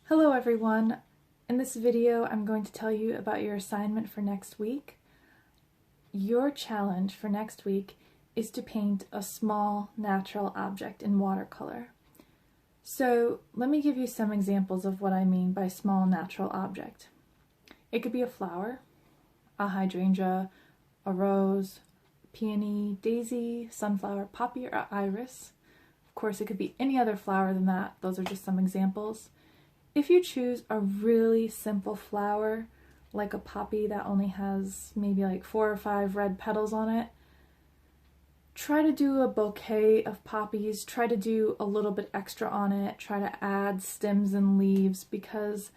Hello everyone! In this video I'm going to tell you about your assignment for next week. Your challenge for next week is to paint a small natural object in watercolor. So let me give you some examples of what I mean by small natural object. It could be a flower, a hydrangea, a rose, peony, daisy, sunflower, poppy, or iris. Of course it could be any other flower than that. Those are just some examples. If you choose a really simple flower, like a poppy that only has maybe like 4 or 5 red petals on it, try to do a bouquet of poppies, try to do a little bit extra on it, try to add stems and leaves, because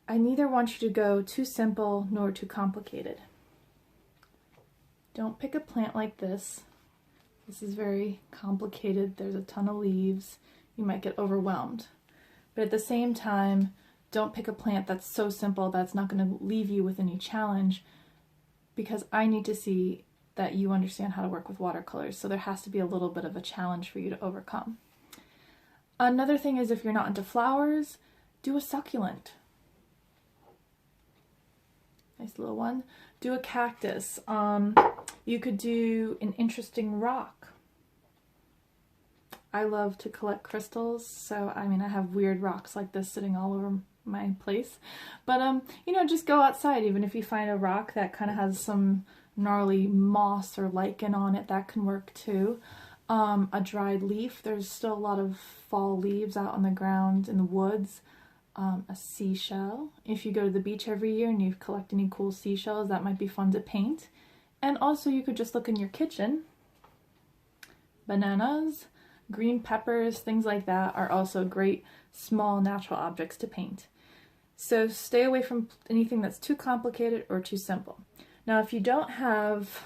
I neither want you to go too simple nor too complicated. Don't pick a plant like this. This is very complicated. There's a ton of leaves. You might get overwhelmed. But at the same time, don't pick a plant that's so simple that's not going to leave you with any challenge, because I need to see that you understand how to work with watercolors, so there has to be a little bit of a challenge for you to overcome. Another thing is, if you're not into flowers, do a succulent. Nice little one. Do a cactus. You could do an interesting rock. I love to collect crystals, so I have weird rocks like this sitting all over my place. But just go outside. Even if you find a rock that kind of has some gnarly moss or lichen on it, that can work too. A dried leaf. There's still a lot of fall leaves out on the ground in the woods. A seashell. If you go to the beach every year and you collect any cool seashells, that might be fun to paint. And also you could just look in your kitchen. Bananas. Green peppers, things like that are also great small natural objects to paint. So stay away from anything that's too complicated or too simple. Now if you don't have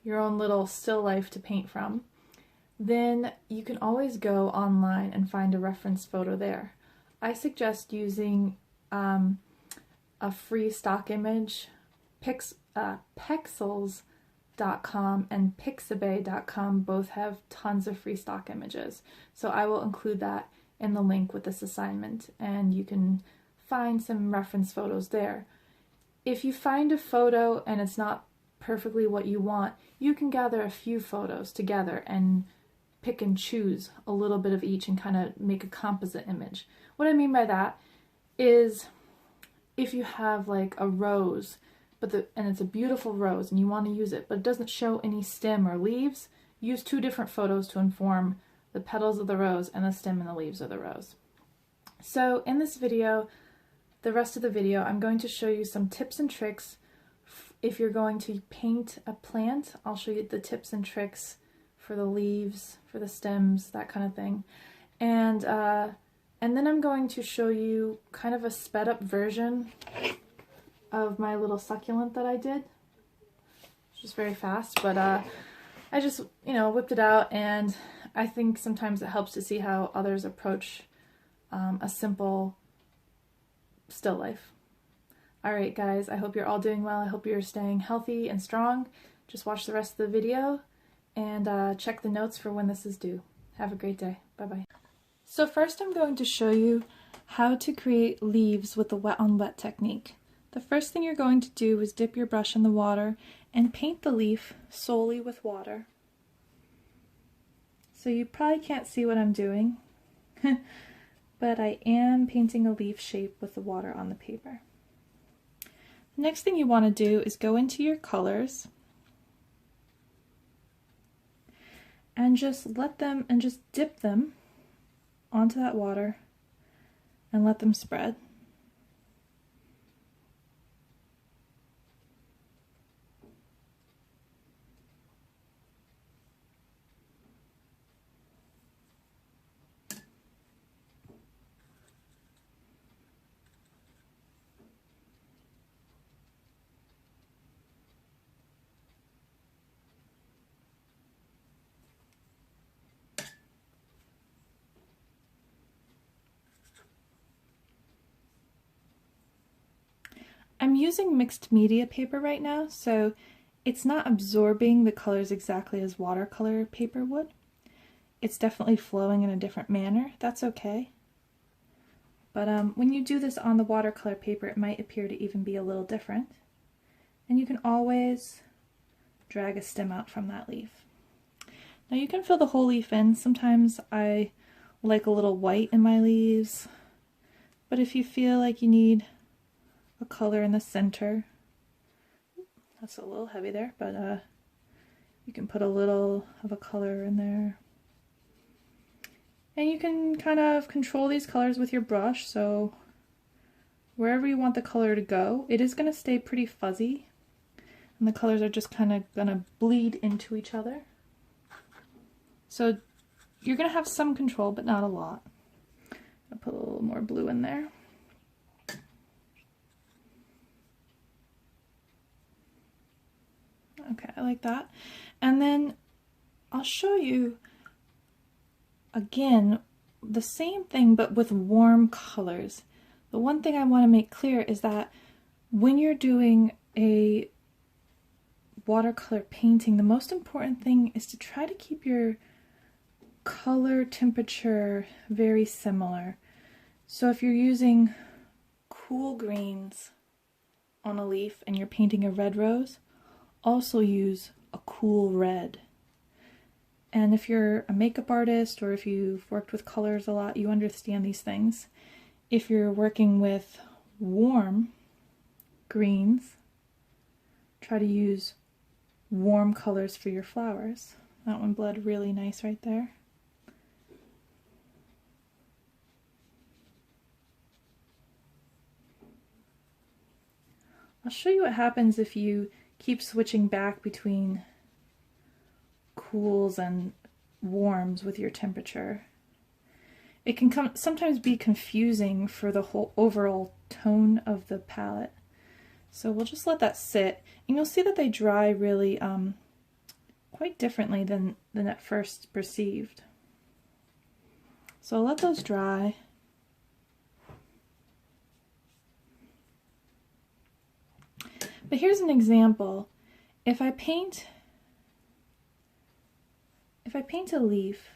your own little still life to paint from, then you can always go online and find a reference photo there. I suggest using a free stock image. Pexels.com and Pixabay.com both have tons of free stock images. So I will include that in the link with this assignment, and you can find some reference photos there. If you find a photo and it's not perfectly what you want, you can gather a few photos together and pick and choose a little bit of each and kind of make a composite image. What I mean by that is, if you have like a rose, and it's a beautiful rose and you want to use it, but it doesn't show any stem or leaves, use 2 different photos to inform the petals of the rose and the stem and the leaves of the rose. So in this video, the rest of the video, I'm going to show you some tips and tricks. If you're going to paint a plant, I'll show you the tips and tricks for the leaves, for the stems, that kind of thing. And then I'm going to show you kind of a sped up version of my little succulent that I did. It's just very fast, but I just, whipped it out, and I think sometimes it helps to see how others approach a simple still life. Alright guys, I hope you're all doing well. I hope you're staying healthy and strong. Just watch the rest of the video and check the notes for when this is due. Have a great day. Bye-bye. So first I'm going to show you how to create leaves with the wet on wet technique. The first thing you're going to do is dip your brush in the water and paint the leaf solely with water. So you probably can't see what I'm doing, but I am painting a leaf shape with the water on the paper. The next thing you want to do is go into your colors and just dip them onto that water and let them spread. I'm using mixed media paper right now, so it's not absorbing the colors exactly as watercolor paper would. It's definitely flowing in a different manner. That's okay. But when you do this on the watercolor paper, it might appear to even be a little different. And you can always drag a stem out from that leaf. Now you can fill the whole leaf in. Sometimes I like a little white in my leaves, but if you feel like you need a color in the center, that's a little heavy there, but you can put a little of a color in there. And you can kind of control these colors with your brush, so wherever you want the color to go, it is going to stay pretty fuzzy, and the colors are just kind of going to bleed into each other. So you're going to have some control, but not a lot. I'll put a little more blue in there. Okay, I like that. And then I'll show you again the same thing but with warm colors. The one thing I want to make clear is that when you're doing a watercolor painting, the most important thing is to try to keep your color temperature very similar. So if you're using cool greens on a leaf and you're painting a red rose, also use a cool red. And if you're a makeup artist or if you've worked with colors a lot, you understand these things. If you're working with warm greens, try to use warm colors for your flowers. That one bled really nice right there. I'll show you what happens if you keep switching back between cools and warms with your temperature. It can sometimes be confusing for the whole overall tone of the palette. So we'll just let that sit, and you'll see that they dry really quite differently than at first perceived. So I'll let those dry. But here's an example. If I paint a leaf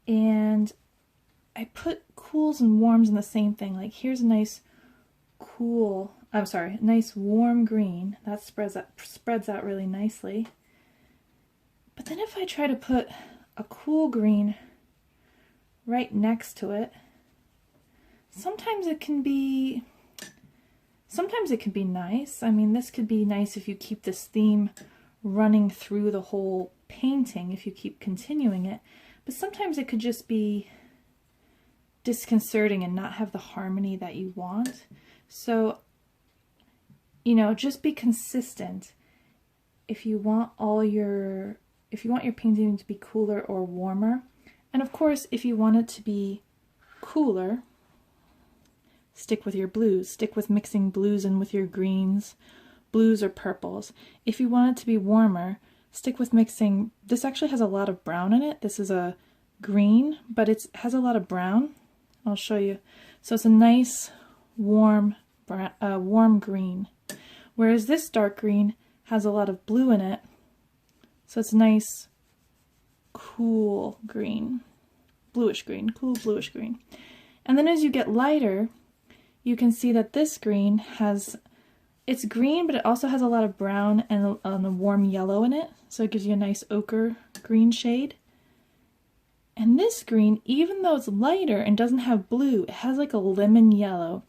and I put cools and warms in the same thing, like here's a nice nice warm green, that spreads out really nicely. But then if I try to put a cool green right next to it, sometimes it can be nice. I mean, this could be nice if you keep this theme running through the whole painting, if you keep continuing it, but sometimes it could just be disconcerting and not have the harmony that you want. So, you know, just be consistent. If you want your painting to be cooler or warmer, and of course, if you want it to be cooler, stick with your blues. Stick with mixing blues in with your greens, blues or purples. If you want it to be warmer, stick with mixing. This actually has a lot of brown in it. This is a green, but it has a lot of brown. I'll show you. So it's a nice warm green, whereas this dark green has a lot of blue in it. So it's nice cool green, bluish green, cool bluish green. And then as you get lighter, you can see that this green it's green, but it also has a lot of brown and a warm yellow in it, so it gives you a nice ochre green shade. And this green, even though it's lighter and doesn't have blue, it has like a lemon yellow,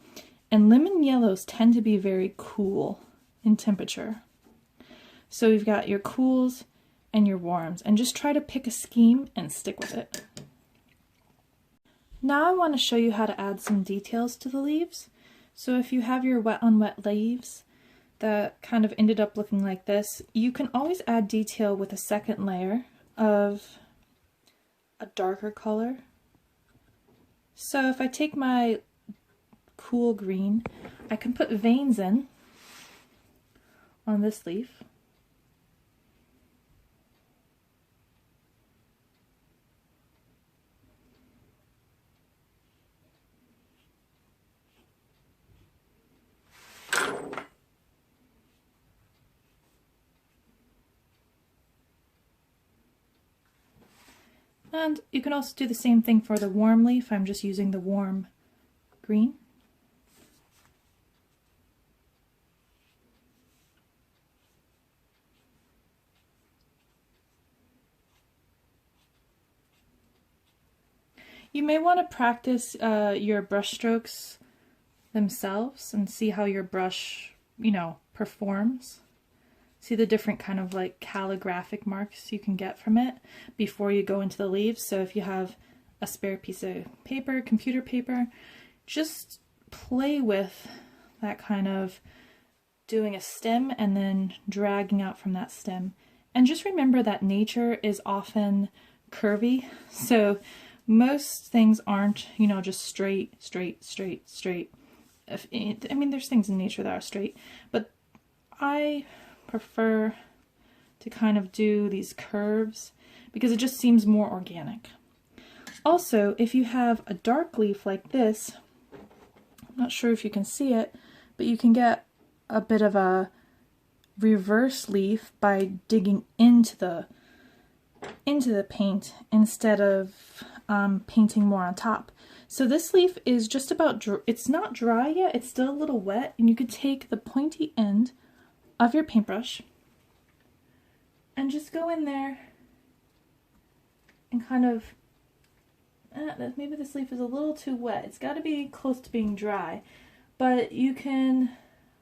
and lemon yellows tend to be very cool in temperature. So you've got your cools and your warms, and just try to pick a scheme and stick with it. Now I want to show you how to add some details to the leaves. So if you have your wet on wet leaves that kind of ended up looking like this, you can always add detail with a second layer of a darker color. So if I take my cool green, I can put veins in on this leaf. And you can also do the same thing for the warm leaf. I'm just using the warm green. You may want to practice your brush strokes themselves and see how your brush, performs. See the different kind of like calligraphic marks you can get from it before you go into the leaves. So if you have a spare piece of paper, computer paper, just play with that kind of doing a stem and then dragging out from that stem. And just remember that nature is often curvy. So most things aren't, just straight, straight, straight, straight. I mean, there's things in nature that are straight, but I prefer to kind of do these curves because it just seems more organic. Also, if you have a dark leaf like this, I'm not sure if you can see it, but you can get a bit of a reverse leaf by digging into the paint instead of painting more on top. So this leaf is just about, it's not dry yet, it's still a little wet, and you could take the pointy end of your paintbrush and just go in there and kind of, maybe this leaf is a little too wet. It's got to be close to being dry, but you can,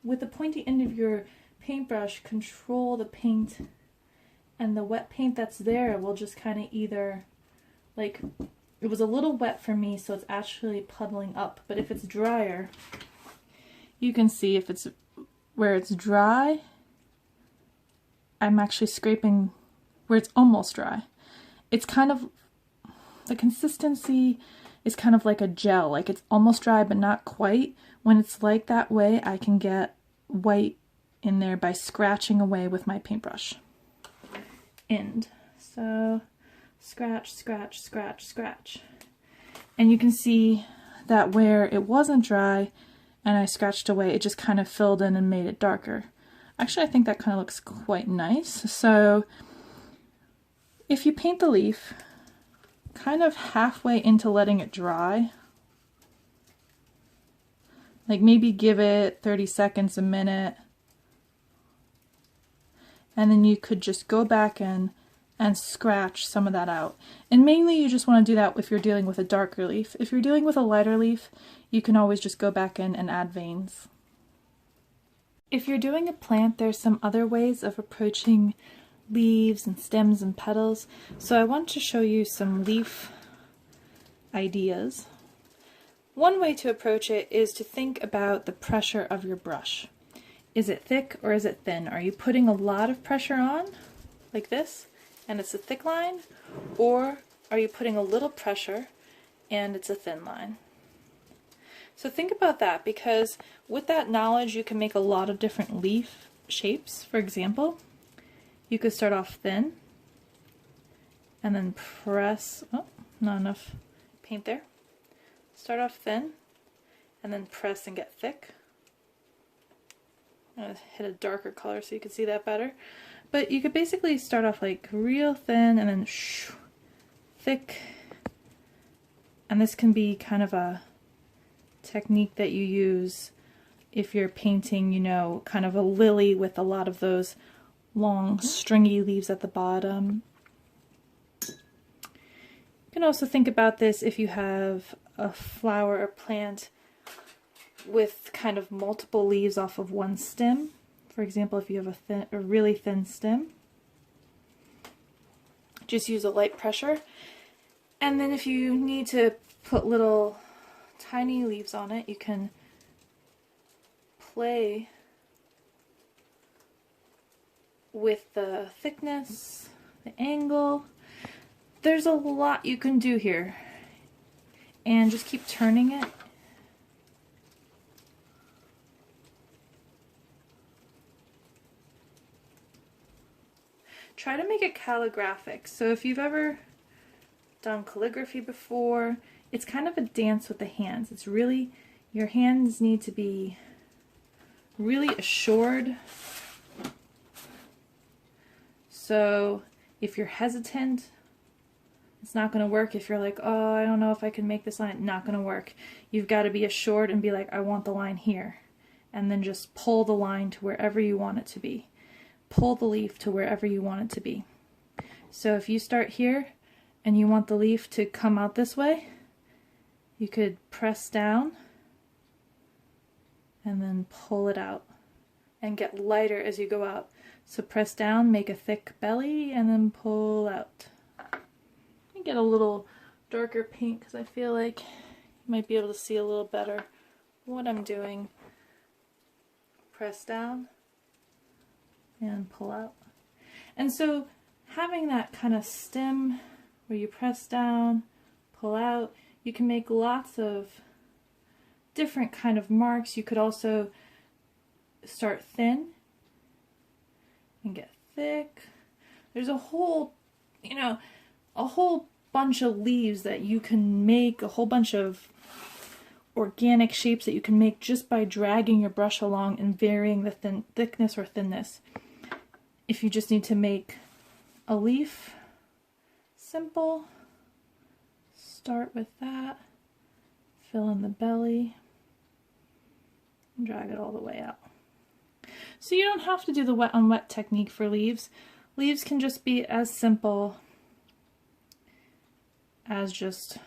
with the pointy end of your paintbrush, control the paint, and the wet paint that's there will just kind of either, like, it was a little wet for me, so it's actually puddling up, but if it's drier, you can see if it's where it's dry, I'm actually scraping where it's almost dry. It's kind of, the consistency is kind of like a gel, like it's almost dry but not quite. When it's like that way, I can get white in there by scratching away with my paintbrush end. So scratch, scratch, scratch, scratch. And you can see that where it wasn't dry and I scratched away, it just kind of filled in and made it darker. Actually, I think that kind of looks quite nice. So if you paint the leaf kind of halfway into letting it dry, like maybe give it 30 seconds, a minute, and then you could just go back in and scratch some of that out. And mainly you just want to do that if you're dealing with a darker leaf. If you're dealing with a lighter leaf, you can always just go back in and add veins. If you're doing a plant, there's some other ways of approaching leaves and stems and petals. So I want to show you some leaf ideas. One way to approach it is to think about the pressure of your brush. Is it thick or is it thin? Are you putting a lot of pressure on, like this, and it's a thick line? Or are you putting a little pressure and it's a thin line? So think about that, because with that knowledge you can make a lot of different leaf shapes. For example, you could start off thin and then press, oh, not enough paint there. Start off thin and then press and get thick. I'm going to hit a darker color so you can see that better. But you could basically start off like real thin and then thick. And this can be kind of a technique that you use if you're painting, kind of a lily with a lot of those long stringy leaves at the bottom. You can also think about this if you have a flower or plant with kind of multiple leaves off of one stem. For example, if you have a really thin stem, just use a light pressure. And then if you need to put little tiny leaves on it, you can play with the thickness, the angle. There's a lot you can do here, and just keep turning it. Try to make it calligraphic. So if you've ever done calligraphy before, it's kind of a dance with the hands. It's really, your hands need to be really assured. So if you're hesitant, It's not going to work if you're like, oh, I don't know if I can make this line. Not going to work. You've got to be assured and be like, I want the line here. And then just pull the line to wherever you want it to be. Pull the leaf to wherever you want it to be. So if you start here and you want the leaf to come out this way, you could press down and then pull it out and get lighter as you go out. So press down, make a thick belly, and then pull out. Get a little darker paint because I feel like you might be able to see a little better what I'm doing. Press down and pull out. And so having that kind of stem where you press down, pull out, you can make lots of different kind of marks. You could also start thin and get thick. There's a whole, a whole bunch of leaves that you can make, a whole bunch of organic shapes that you can make just by dragging your brush along and varying the thickness or thinness. If you just need to make a leaf, simple, start with that, fill in the belly, and drag it all the way out. So you don't have to do the wet on wet technique for leaves. Leaves can just be as simple as just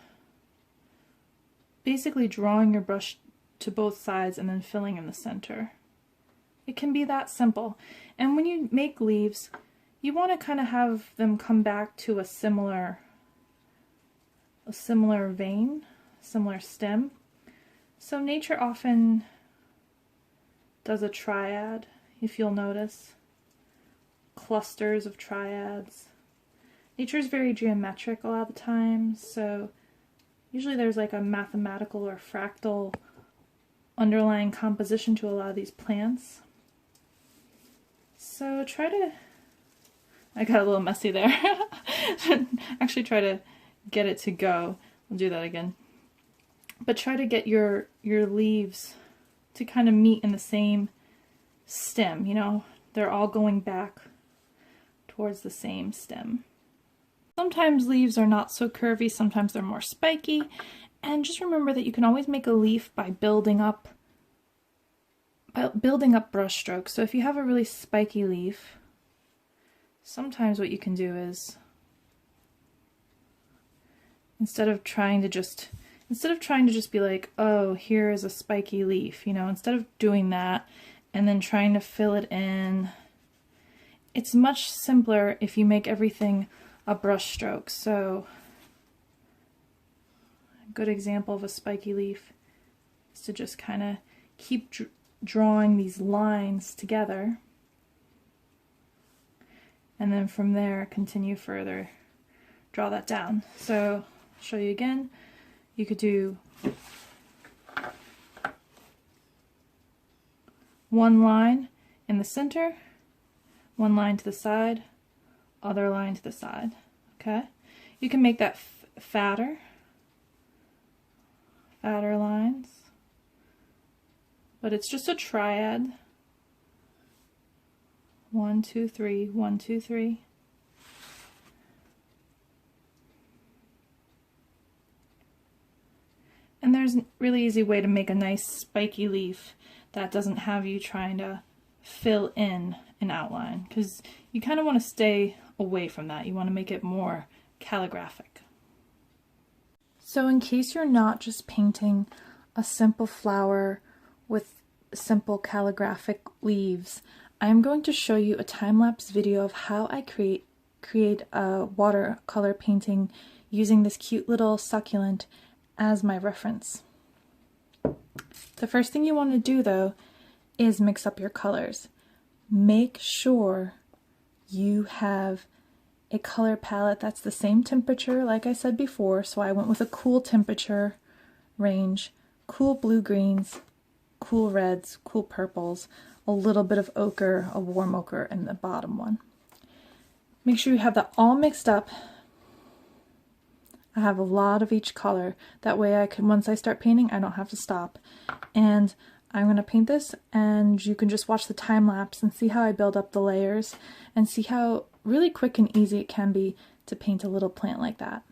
basically drawing your brush to both sides and then filling in the center. It can be that simple. And when you make leaves, you want to kind of have them come back to a similar vein, similar stem. So nature often does a triad, if you'll notice. Clusters of triads. Nature is very geometric a lot of the time, so usually there's like a mathematical or fractal underlying composition to a lot of these plants. So try to, I got a little messy there. Actually try to get it to go. I'll do that again. But try to get your leaves to kind of meet in the same stem, they're all going back towards the same stem. Sometimes leaves are not so curvy, sometimes they're more spiky, and just remember that you can always make a leaf by building up brush strokes. So if you have a really spiky leaf, sometimes what you can do is instead of trying to just be like, oh, here is a spiky leaf, instead of doing that and then trying to fill it in, it's much simpler if you make everything a brush stroke. So a good example of a spiky leaf is to just kind of keep drawing these lines together, and then from there continue further, draw that down. So I'll show you again. You could do one line in the center, one line to the side, other line to the side. Okay, you can make that fatter lines, but it's just a triad. 1, 2, 3, 1, 2, 3. And there's a really easy way to make a nice spiky leaf that doesn't have you trying to fill in an outline, because you kind of want to stay away from that. You want to make it more calligraphic. So in case you're not just painting a simple flower with simple calligraphic leaves, I'm going to show you a time-lapse video of how I create a watercolor painting using this cute little succulent as my reference. The first thing you want to do though is mix up your colors. Make sure you have a color palette that's the same temperature like I said before, so I went with a cool temperature range, cool blue-greens, cool reds, cool purples, a little bit of ochre, a warm ochre in the bottom one. Make sure you have that all mixed up. I have a lot of each color. That way I can, once I start painting, I don't have to stop. And I'm going to paint this, and you can just watch the time lapse and see how I build up the layers and see how really quick and easy it can be to paint a little plant like that.